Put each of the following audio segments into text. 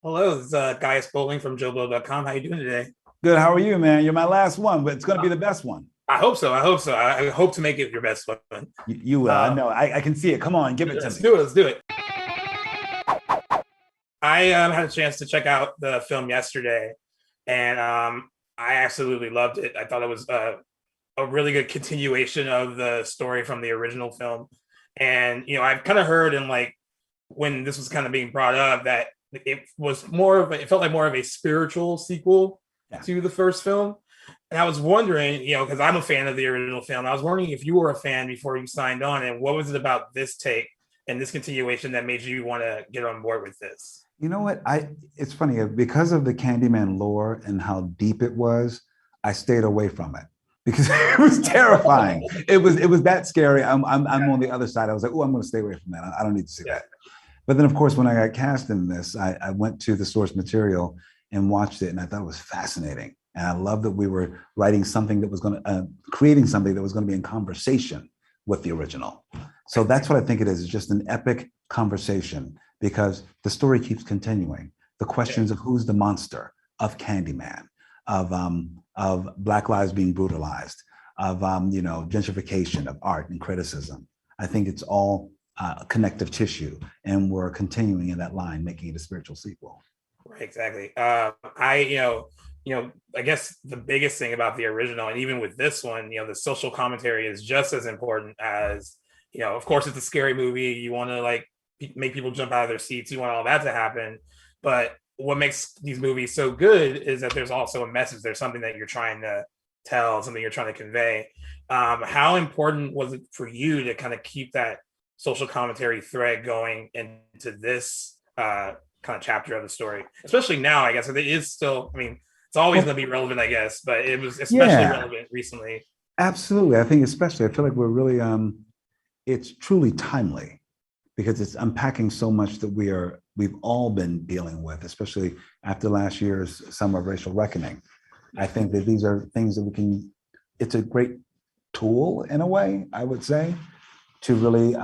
Hello, this is Gaius Bowling from JoBlo.com. How you doing today? Good. How are you, man? You're my last one, but it's going to be the best one. I hope so. I hope so. I hope to make it your best one. You will. I know. I can see it. Come on, give it to Let's me. do it. Let's do it. I had a chance to check out the film yesterday, and I absolutely loved it. I thought it was a really good continuation of the story from the original film. And I've kind of heard in like when this was kind of being brought up that it felt like more of a spiritual sequel Yeah. to the first film. And I was wondering, because I'm a fan of the original film, I was wondering if you were a fan before you signed on, and what was it about this take and this continuation that made you want to get on board with this? You know what? It's funny because of the Candyman lore and how deep it was. I stayed away from it because it was terrifying. It was that scary. I'm on the other side. I was like, oh, I'm going to stay away from that. I don't need to see that. But then, of course, when I got cast in this, I went to the source material and watched it, and I thought it was fascinating. And I love that we were writing something that was going to, creating something that was going to be in conversation with the original. So that's what I think it is. It's just an epic conversation because the story keeps continuing. The questions of who's the monster, of Candyman, of Black lives being brutalized, of gentrification, of art and criticism. I think it's all connective tissue, and we're continuing in that line, making it a spiritual sequel. Right, exactly. I guess the biggest thing about the original, and even with this one, the social commentary is just as important as, of course, it's a scary movie. You want to like make people jump out of their seats. You want all that to happen. But what makes these movies so good is that there's also a message. There's something that you're trying to tell, something you're trying to convey. How important was it for you to kind of keep that social commentary thread going into this kind of chapter of the story, especially now? I guess it is still, I mean, it's always going to be relevant, I guess, but it was especially relevant recently. Absolutely. I think especially, I feel like we're really, it's truly timely because it's unpacking so much that we've all been dealing with, especially after last year's Summer of Racial Reckoning. I think that these are things that it's a great tool in a way, I would say, to really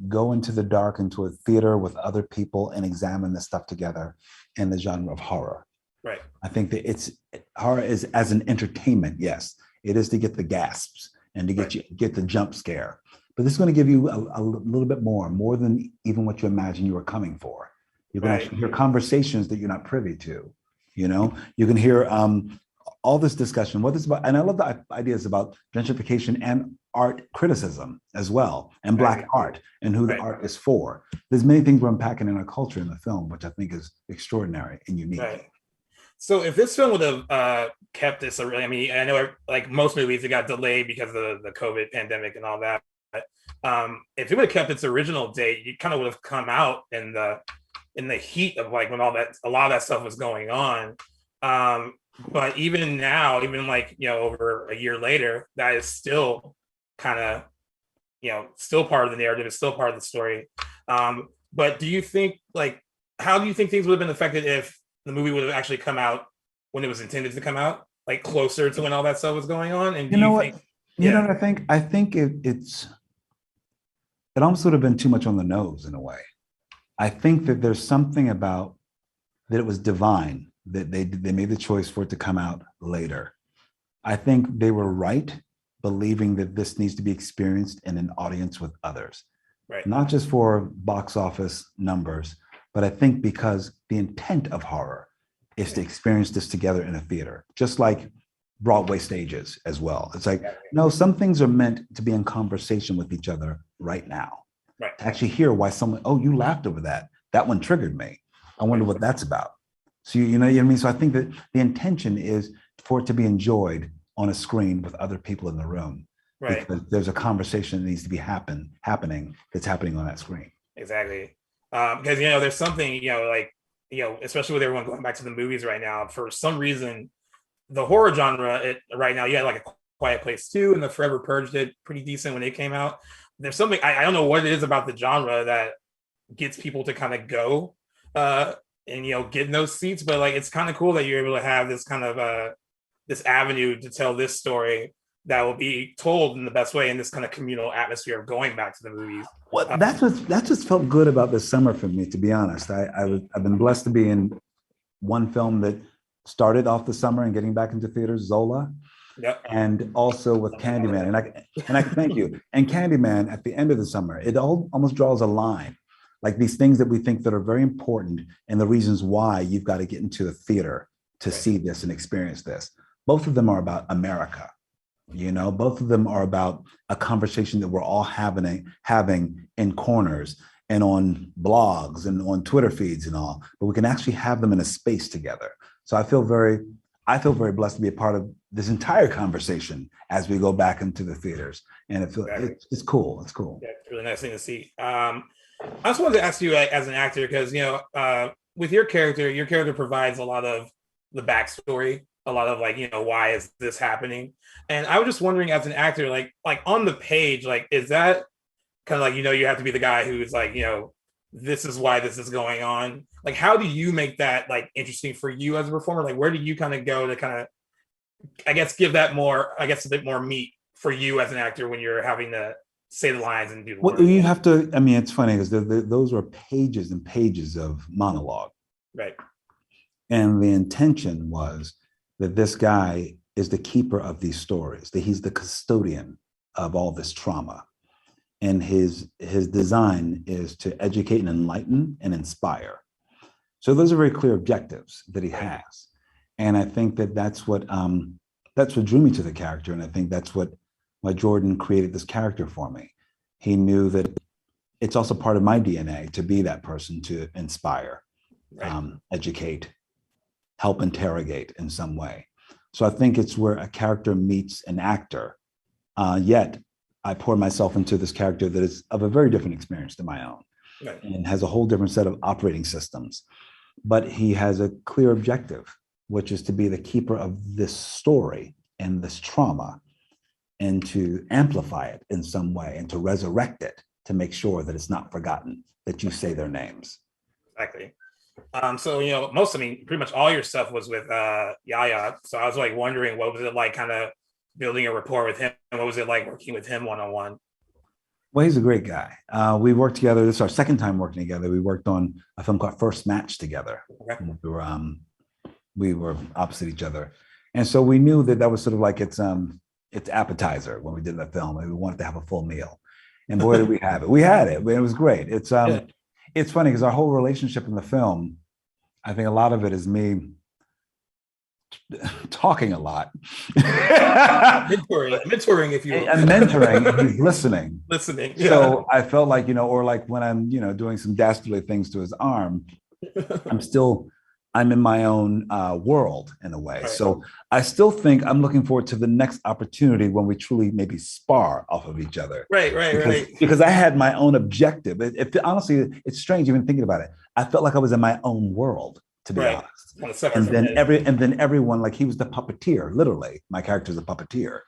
go into the dark, into a theater with other people and examine this stuff together in the genre of horror. Right. I think that horror is as an entertainment. Yes, it is to get the gasps and to get the jump scare. But this is going to give you a little bit more than even what you imagine you were coming for. You're going to actually hear conversations that you're not privy to. You can hear all this discussion, what it's about. And I love the ideas about gentrification and art criticism as well, and Black art and who the art is for. There's many things we're unpacking in our culture in the film, which I think is extraordinary and unique. Right. So if this film would have kept this, I mean, I know like most movies, it got delayed because of the COVID pandemic and all that. If it would have kept its original date, it kind of would have come out in the heat of like when a lot of that stuff was going on. But even now, even like, over a year later, that is still kind of, still part of the narrative. It's still part of the story. But do you think how do you think things would have been affected if the movie would have actually come out when it was intended to come out, like closer to when all that stuff was going on? And you know what? You know what I think? I think it almost would have been too much on the nose in a way. I think that there's something about that it was divine that they made the choice for it to come out later. I think they were right, believing that this needs to be experienced in an audience with others. Right. Not just for box office numbers, but I think because the intent of horror is to experience this together in a theater, just like Broadway stages as well. It's like, no, some things are meant to be in conversation with each other right now. Right. To actually hear why someone, oh, you laughed over that. That one triggered me. I wonder what that's about. So, you know what I mean? So I think that the intention is for it to be enjoyed on a screen with other people in the room. Right. Because there's a conversation that needs to be happening that's happening on that screen. Exactly. Because, there's something, especially with everyone going back to the movies right now, for some reason, the horror genre right now, you had like a Quiet Place 2 and the Forever Purge did pretty decent when it came out. There's something, I don't know what it is about the genre that gets people to kind of go and get in those seats, but like it's kind of cool that you're able to have this kind of this avenue to tell this story that will be told in the best way in this kind of communal atmosphere of going back to the movies. Well, that's what felt good about this summer for me, to be honest. I've been blessed to be in one film that started off the summer and getting back into theaters, Zola. Yep. And also with Candyman. And I thank you. And Candyman at the end of the summer, it almost draws a line. Like these things that we think that are very important and the reasons why you've got to get into the theater to see this and experience this. Both of them are about America. Both of them are about a conversation that we're all having in corners and on blogs and on Twitter feeds and all, but we can actually have them in a space together. So I feel very blessed to be a part of this entire conversation as we go back into the theaters. And it's cool. It's cool. Yeah, it's a really nice thing to see. I just wanted to ask you, like, as an actor, because with your character provides a lot of the backstory, a lot of like, why is this happening? And I was just wondering, as an actor, like on the page, like, is that kind of like, you have to be the guy who's like, this is why this is going on. Like, how do you make that like interesting for you as a performer? Like, where do you kind of go to kind of, I guess, give that more, a bit more meat for you as an actor when you're having to say the lines and do the work? You have to, I mean, it's funny because those were pages and pages of monologue. Right. And the intention was that this guy is the keeper of these stories, that he's the custodian of all this trauma. And his design is to educate and enlighten and inspire. So those are very clear objectives that he has. And I think that's what drew me to the character. And I think that's why Jordan created this character for me. He knew that it's also part of my DNA to be that person, to inspire, educate, help interrogate in some way. So I think it's where a character meets an actor, yet I pour myself into this character that is of a very different experience than my own, and has a whole different set of operating systems. But he has a clear objective, which is to be the keeper of this story and this trauma, and to amplify it in some way and to resurrect it, to make sure that it's not forgotten, that you say their names. Exactly. So, pretty much all your stuff was with Yahya. So I was like wondering, what was it like kind of building a rapport with him? And what was it like working with him one-on-one? Well, he's a great guy. We worked together. This is our second time working together. We worked on a film called First Match together. Okay. We were opposite each other. And so we knew that was sort of like its appetizer when we did that film. And we wanted to have a full meal. And boy, did we have it. We had it. It was great. It's funny because our whole relationship in the film, I think a lot of it is me talking a lot. mentoring, if you will. And mentoring, and he's listening. Yeah. So I felt like, or like when I'm, doing some dastardly things to his arm, I'm in my own world in a way. Right. So I still think I'm looking forward to the next opportunity when we truly maybe spar off of each other. Right. Because I had my own objective. Honestly, it's strange even thinking about it. I felt like I was in my own world, to be honest. And then everyone, like, he was the puppeteer, literally. My character's a puppeteer,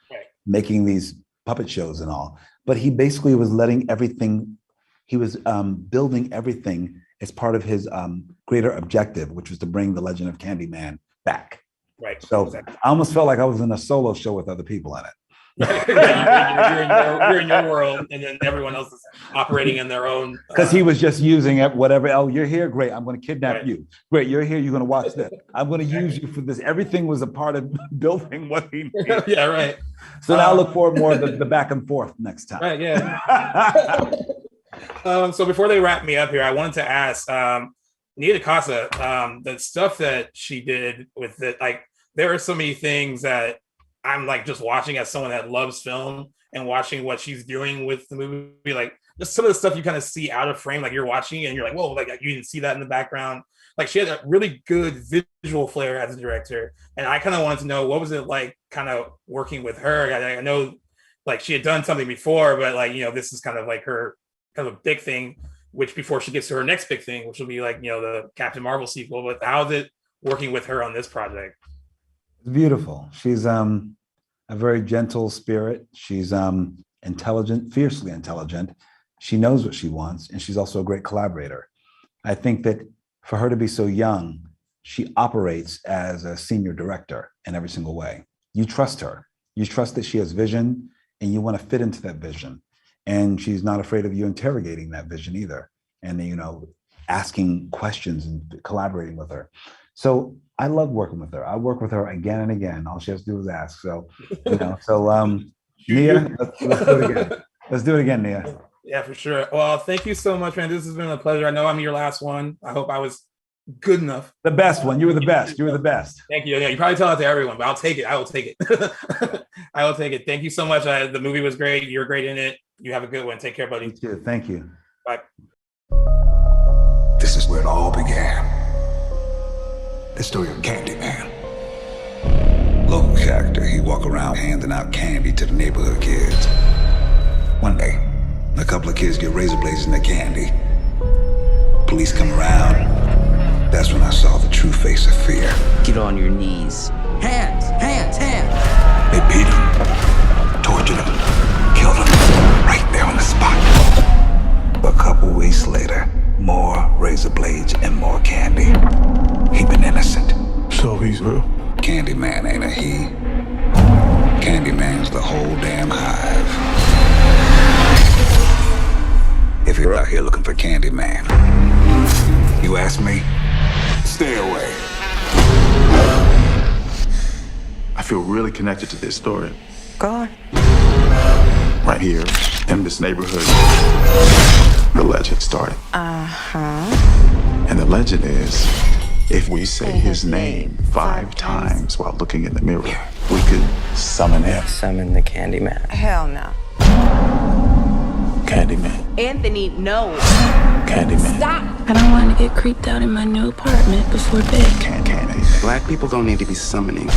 making these puppet shows and all. But he basically was letting everything, he was building everything as part of his greater objective, which was to bring the legend of Candyman back. Right. So I almost felt like I was in a solo show with other people in it. You're in your world, and then everyone else is operating in their own. Because he was just using it, whatever. Oh, you're here, great. I'm going to kidnap you. Great, you're here. You're going to watch this. I'm going to use you for this. Everything was a part of building what he needed. Yeah, right. So now I look forward more to the back and forth next time. Right. Yeah. So before they wrap me up here, I wanted to ask Nia DaCosta, the stuff that she did with it. Like, there are so many things that I'm like just watching as someone that loves film and watching what she's doing with the movie. Like, just some of the stuff you kind of see out of frame, like you're watching it and you're like, whoa, like you didn't see that in the background. Like, she had a really good visual flair as a director. And I kind of wanted to know, what was it like kind of working with her? I know like she had done something before, but like, this is kind of like her kind of a big thing, which before she gets to her next big thing, which will be like, the Captain Marvel sequel. But how's it working with her on this project? Beautiful. She's a very gentle spirit. She's intelligent, fiercely intelligent. She knows what she wants, and she's also a great collaborator. I think that for her to be so young, she operates as a senior director in every single way. You trust her. You trust that she has vision, and you want to fit into that vision. And she's not afraid of you interrogating that vision either, and asking questions and collaborating with her. So I love working with her. I work with her again and again. All she has to do is ask. So, Nia, let's do it again. Let's do it again, Nia. Yeah, for sure. Well, thank you so much, man. This has been a pleasure. I know I'm your last one. I hope I was good enough. The best one. You were the best. You were the best. Thank you. Yeah, you probably tell it to everyone, but I'll take it. I will take it. I will take it. Thank you so much. The movie was great. You're great in it. You have a good one. Take care, buddy. You too. Thank you. Bye. This is where it all began. The story of Candyman. Local character, he walk around handing out candy to the neighborhood kids. One day, a couple of kids get razor blades in their candy. Police come around. That's when I saw the true face of fear. Get on your knees. Hands, hands, hands. They beat him, tortured him, killed him right there on the spot. A couple weeks later, more razor blades and more candy. He'd been innocent. So he's real? Candyman ain't a he. Candyman's the whole damn hive. If you're out here looking for Candyman, you ask me, stay away. I feel really connected to this story. Go on. Right here, in this neighborhood, the legend started. And the legend is, if we say his name 5 times while looking in the mirror, we could summon him. Summon the Candyman. Hell no. Candyman. Anthony, no. Candyman. Stop. I don't want to get creeped out in my new apartment before bed. Candyman. Black people don't need to be summoning.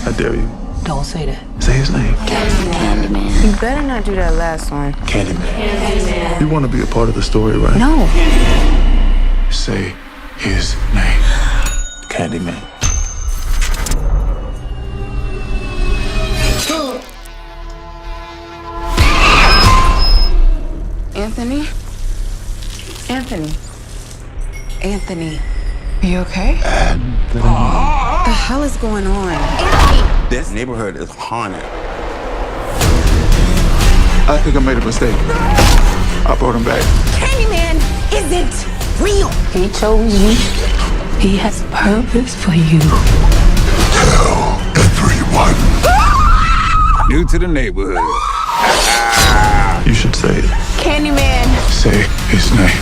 I dare you. Don't say that. Say his name. Candyman. You better not do that last one. Candyman. You want to be a part of the story, right? No. Say his name. Candyman. Anthony? Anthony? Anthony? Are you okay? What the hell is going on? Anthony! This neighborhood is haunted. I think I made a mistake. I brought him back. Candyman isn't real! He chose you. He has purpose for you. Tell everyone. New to the neighborhood. You should say it. Candyman! Say his name.